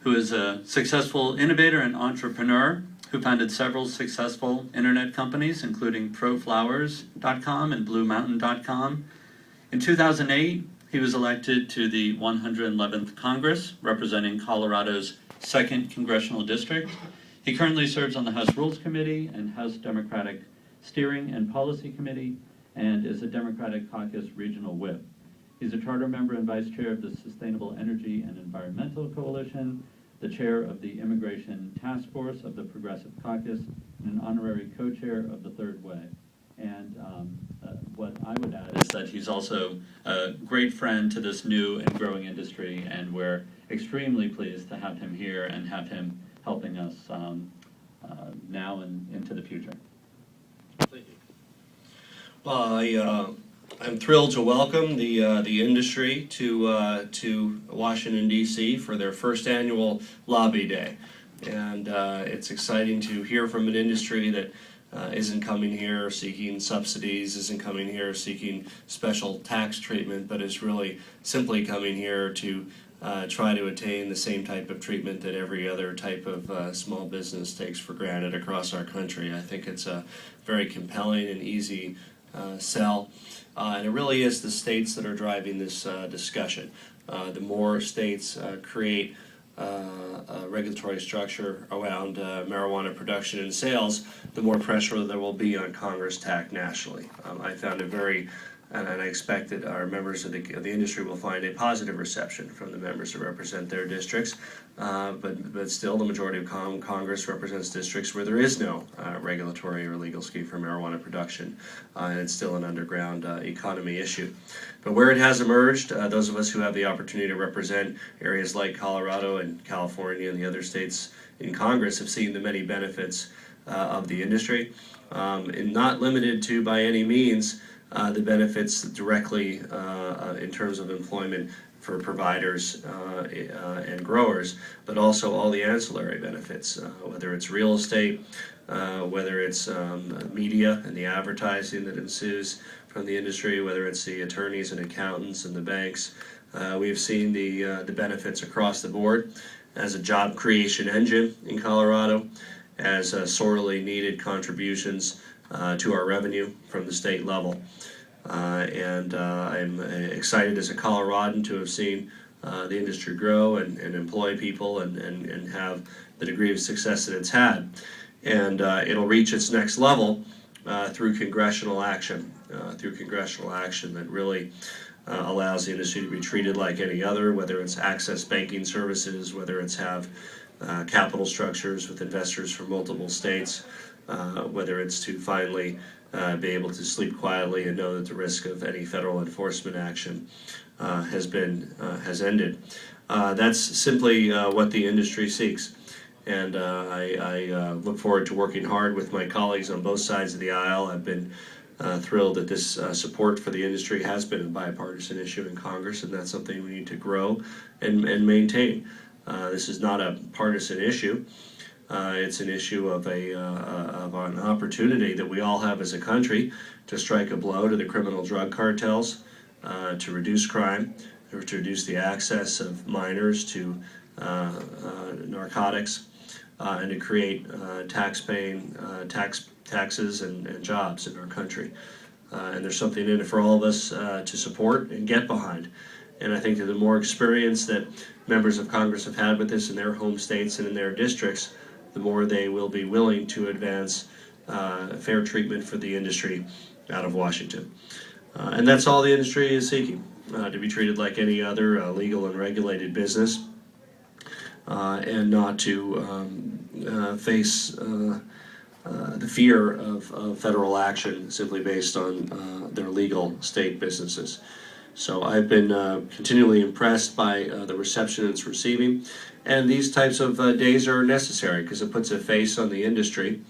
who is a successful innovator and entrepreneur who founded several successful internet companies, including ProFlowers.com and BlueMountain.com. In 2008, he was elected to the 111th Congress, representing Colorado's 2nd Congressional District. He currently serves on the House Rules Committee and House Democratic Steering and Policy Committee, and is a Democratic Caucus Regional Whip. He's a charter member and vice chair of the Sustainable Energy and Environmental Coalition, the chair of the Immigration Task Force of the Progressive Caucus, and an honorary co-chair of the Third Way. And what I would add is that he's also a great friend to this new and growing industry, and we're extremely pleased to have him here and have him helping us now and into the future. Thank you. Well, I'm thrilled to welcome the industry to Washington, D.C. for their first annual Lobby Day. And it's exciting to hear from an industry that isn't coming here seeking subsidies, isn't coming here seeking special tax treatment, but is really simply coming here to try to attain the same type of treatment that every other type of small business takes for granted across our country. I think it's a very compelling and easy sell, and it really is the states that are driving this discussion. The more states create a regulatory structure around marijuana production and sales, the more pressure there will be on Congress to act nationally. I found it very, and I expect that our members of the industry will find a positive reception from the members who represent their districts, but still the majority of Congress represents districts where there is no regulatory or legal scheme for marijuana production, and it's still an underground economy issue. But where it has emerged, those of us who have the opportunity to represent areas like Colorado and California and the other states in Congress have seen the many benefits of the industry, and not limited to by any means the benefits directly in terms of employment for providers and growers, but also all the ancillary benefits, whether it's real estate, whether it's media and the advertising that ensues from the industry, whether it's the attorneys and accountants and the banks. We've seen the benefits across the board as a job creation engine in Colorado, as sorely needed contributions to our revenue from the state level. And I'm excited as a Coloradan to have seen the industry grow and employ people and have the degree of success that it's had. And it'll reach its next level through congressional action, that really allows the industry to be treated like any other, whether it's access banking services, whether it's have capital structures with investors from multiple states, whether it's to finally be able to sleep quietly and know that the risk of any federal enforcement action has ended. That's simply what the industry seeks. And I look forward to working hard with my colleagues on both sides of the aisle. I've been thrilled that this support for the industry has been a bipartisan issue in Congress, and that's something we need to grow and maintain. This is not a partisan issue. It's an issue of an opportunity that we all have as a country to strike a blow to the criminal drug cartels, to reduce crime, to reduce the access of minors to narcotics, and to create taxes and jobs in our country. And there's something in it for all of us to support and get behind. And I think that the more experience that members of Congress have had with this in their home states and in their districts, the more they will be willing to advance fair treatment for the industry out of Washington. And that's all the industry is seeking, to be treated like any other legal and regulated business, and not to face the fear of federal action simply based on their legal state businesses. So I've been continually impressed by the reception it's receiving, and these types of days are necessary because it puts a face on the industry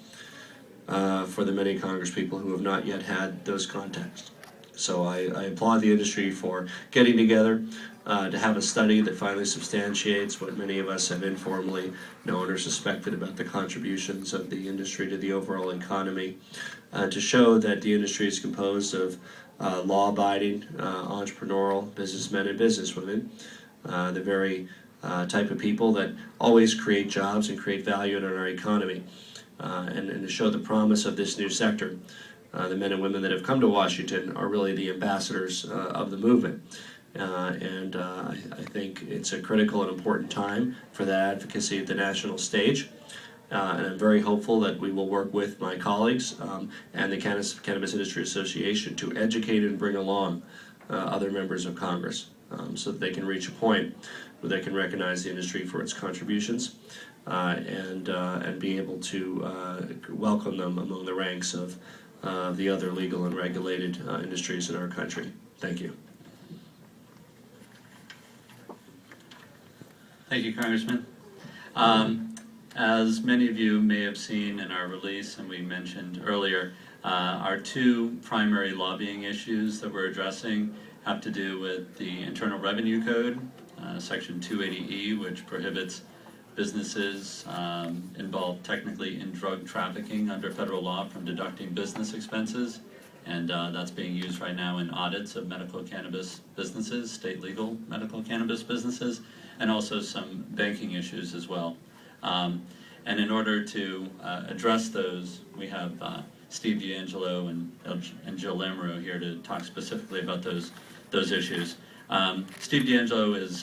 for the many congresspeople who have not yet had those contacts. So I applaud the industry for getting together to have a study that finally substantiates what many of us have informally known or suspected about the contributions of the industry to the overall economy, to show that the industry is composed of law-abiding, entrepreneurial businessmen and businesswomen, the very type of people that always create jobs and create value in our economy. And to show the promise of this new sector, the men and women that have come to Washington are really the ambassadors of the movement. I think it's a critical and important time for that advocacy at the national stage. And I'm very hopeful that we will work with my colleagues and the Cannabis Industry Association to educate and bring along other members of Congress so that they can reach a point where they can recognize the industry for its contributions and be able to welcome them among the ranks of the other legal and regulated industries in our country. Thank you. Thank you, Congressman. As many of you may have seen in our release, and we mentioned earlier, our two primary lobbying issues that we're addressing have to do with the Internal Revenue Code, Section 280E, which prohibits businesses involved technically in drug trafficking under federal law from deducting business expenses. And that's being used right now in audits of medical cannabis businesses, state legal medical cannabis businesses, and also some banking issues as well. And in order to address those, we have Steve D'Angelo and Jill Lamoureux here to talk specifically about those issues. Steve D'Angelo is